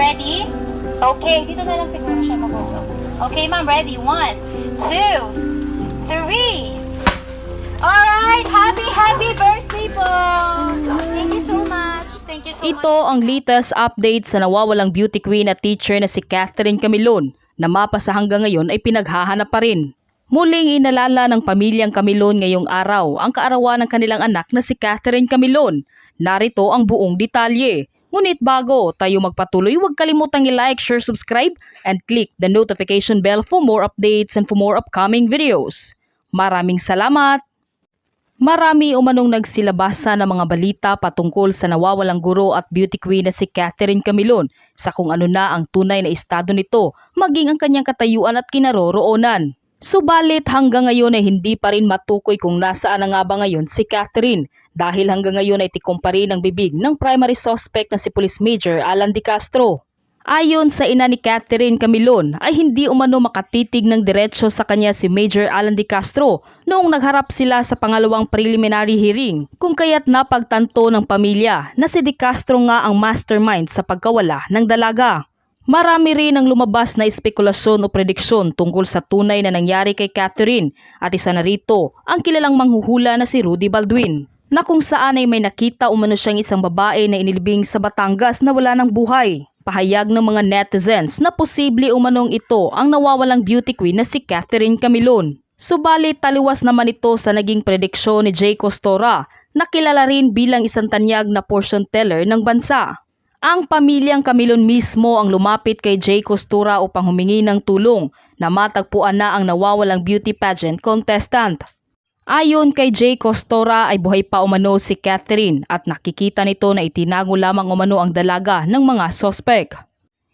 Ready? Okay, dito na lang siguro siya magulo. Okay, ma'am, ready? 1, 2, 3. Alright, happy birthday po! Thank you so much. Thank you so much. Ito ang latest update sa nawawalang beauty queen at teacher na si Catherine Camilon na mapa sa hanggang ngayon ay pinaghahanap pa rin. Muling inalala ng pamilyang Camilon ngayong araw ang kaarawan ng kanilang anak na si Catherine Camilon. Narito ang buong detalye. Ngunit bago tayo magpatuloy, huwag kalimutang i-like, share, subscribe, and click the notification bell for more updates and for more upcoming videos. Maraming salamat! Marami umanong nagsilabasa ng mga balita patungkol sa nawawalang guro at beauty queen na si Catherine Camilon sa kung ano na ang tunay na estado nito, maging ang kanyang katayuan at kinaroroonan. Subalit hanggang ngayon ay hindi pa rin matukoy kung nasaan na nga ba ngayon si Catherine dahil hanggang ngayon ay tikom pa rin ang bibig ng primary suspect na si Police Major Alan De Castro. Ayon sa ina ni Catherine Camilon ay hindi umano makatitig ng diretsyo sa kanya si Major Alan De Castro noong nagharap sila sa pangalawang preliminary hearing kung kaya't napagtanto ng pamilya na si De Castro nga ang mastermind sa pagkawala ng dalaga. Marami rin ang lumabas na espekulasyon o prediksyon tungkol sa tunay na nangyari kay Catherine at isa na rito ang kilalang manghuhula na si Rudy Baldwin na kung saan ay may nakita umano siyang isang babae na inilibing sa Batangas na wala ng buhay. Pahayag ng mga netizens na posible umanong ito ang nawawalang beauty queen na si Catherine Camilon. Subalit taliwas naman ito sa naging prediksyon ni Jay Costora na kilala rin bilang isang tanyag na fortune teller ng bansa. Ang pamilyang Camilon mismo ang lumapit kay Jay Costura upang humingi ng tulong na matagpuan na ang nawawalang beauty pageant contestant. Ayon kay Jay Costora ay buhay pa umano si Catherine at nakikita nito na itinago lamang umano ang dalaga ng mga sospek.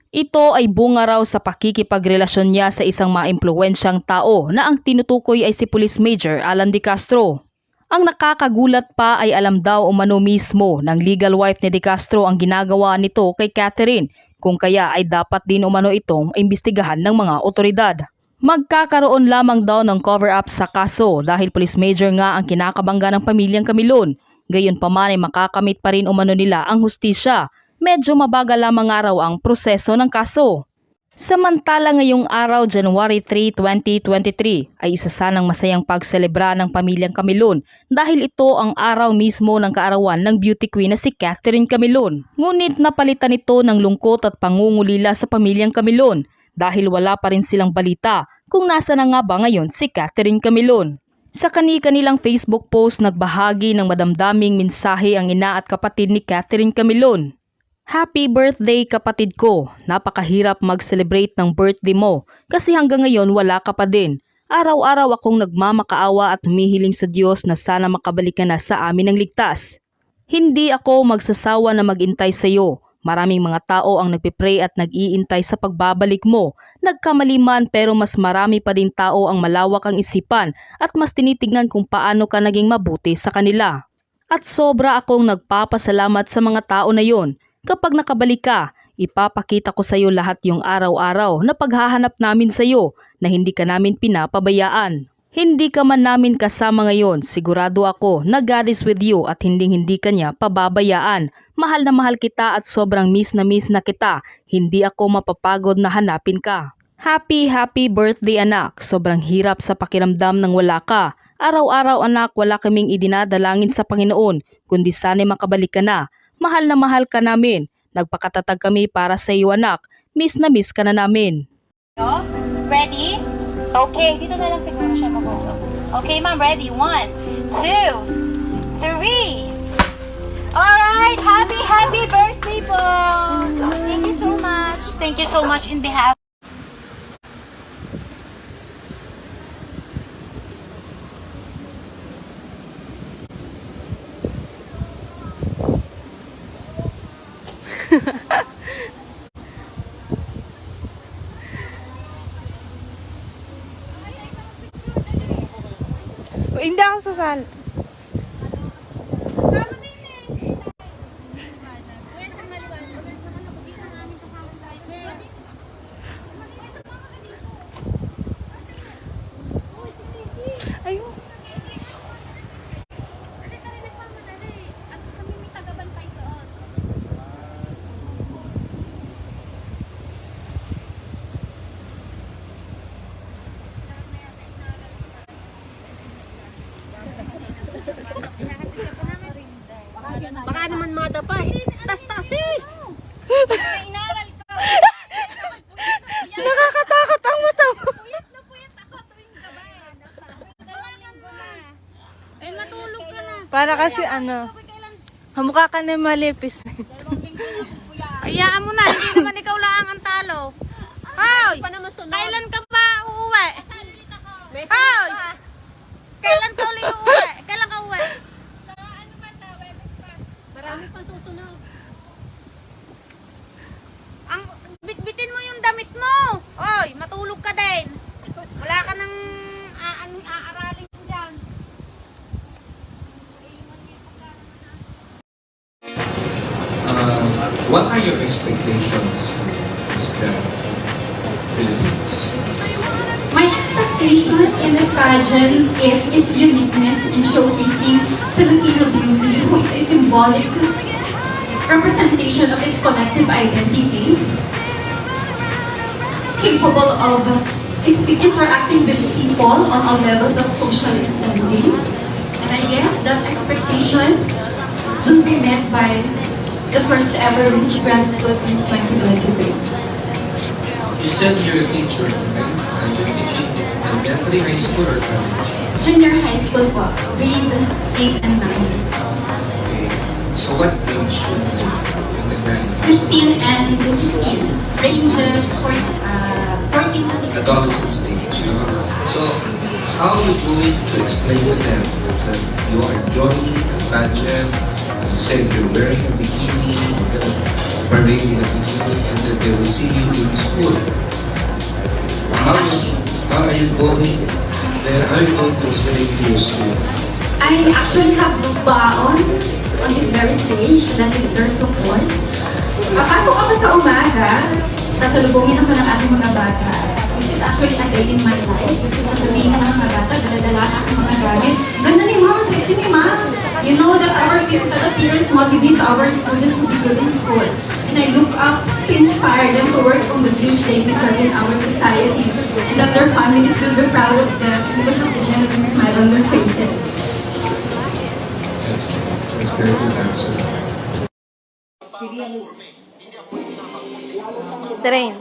Ito ay bunga raw sa pakikipagrelasyon niya sa isang maimpluwensyang tao na ang tinutukoy ay si Police Major Alan De Castro. Ang nakakagulat pa ay alam daw umano mismo ng legal wife ni De Castro ang ginagawa nito kay Catherine kung kaya ay dapat din umano itong imbestigahan ng mga otoridad. Magkakaroon lamang daw ng cover-up sa kaso dahil police major nga ang kinakabangga ng pamilyang Camilon. Gayunpaman ay makakamit pa rin umano nila ang hustisya. Medyo mabagal lamang araw ang proseso ng kaso. Samantala ngayong araw, January 3, 2023 ay isa sanang masayang pagselebra ng pamilyang Camilon dahil ito ang araw mismo ng kaarawan ng beauty queen na si Catherine Camilon. Ngunit napalitan ito ng lungkot at pangungulila sa pamilyang Camilon dahil wala pa rin silang balita kung nasa na nga ba ngayon si Catherine Camilon. Sa kani-kanilang Facebook post nagbahagi ng madamdaming mensahe ang ina at kapatid ni Catherine Camilon. Happy birthday kapatid ko, napakahirap mag-celebrate ng birthday mo kasi hanggang ngayon wala ka pa din. Araw-araw akong nagmamakaawa at humihiling sa Diyos na sana makabalik ka na sa amin ng ligtas. Hindi ako magsasawa na mag-intay sa iyo. Maraming mga tao ang nagpipray at nag-iintay sa pagbabalik mo. Nagkamali man pero mas marami pa din tao ang malawak ang isipan at mas tinitignan kung paano ka naging mabuti sa kanila. At sobra akong nagpapasalamat sa mga tao na yon. Kapag nakabalik ka, ipapakita ko sa iyo lahat yung araw-araw na paghahanap namin sa iyo na hindi ka namin pinapabayaan. Hindi ka man namin kasama ngayon, sigurado ako na God is with you at hindi ka niya pababayaan. Mahal na mahal kita at sobrang miss na kita. Hindi ako mapapagod na hanapin ka. Happy birthday anak. Sobrang hirap sa pakiramdam nang wala ka. Araw-araw anak, wala kaming idinadalangin sa Panginoon, kundi sana'y makabalik ka na. Mahal na mahal ka namin. Nagpakatatag kami para sa iyo anak. Miss na miss ka na namin. Ready? Okay, dito na lang siguro siya magulo. Okay, ma'am, ready? 1, 2, 3. Alright, happy birthday po! Thank you so much. Thank you so much in behalf. Hindi ako sasali. Ayun. Para kasi hamukha ka na malipis. Hayaan mo na, hindi naman ikaw lang ang talo. Hoy! Kailan ka pa uuwi? Hoy! Kailan ka uli uuwi? Kailan ka uuwi? Marami pa susunod. Ang bitbitin mo yung damit mo. Hoy, matulog ka din. Wala ka nang aaralin ko dyan. What are your expectations for the Philippines? My expectation in this pageant is its uniqueness in showcasing Filipino beauty, who is a symbolic representation of its collective identity, capable of interacting with people on all levels of social standing. And I guess that expectation will be met by the first ever Miss Grand Philippines 2023. You said you're a teacher, right? And you're teaching elementary, high school, or college? Junior high school po, grade 8 and 9. Okay. So what age should they in the 15 and 16. Ranges 14 to 16. adolescent stage? So how are you going to explain to them that you are joining a pageant? You said you're wearing a bikini, you're going to parade in a bikini, and then they will see you in school. How are you going? Then how are you going to explain to your school? I actually have baon on this very stage, that is their support. Papasok ako sa umaga, sasalubungin ako ng aking mga bata. This is actually a day in my life. Sasabihin ng mga bata, dala-dala ang aking mga gamit. Ganda ni mama, sexy ni ma. You know that our physical appearance motivates our students to be good in school. And I look up to inspire them to work on the dreams they deserve in our society. And that their families will be proud of them and will have the genuine smile on their faces. That's a very good answer. Train.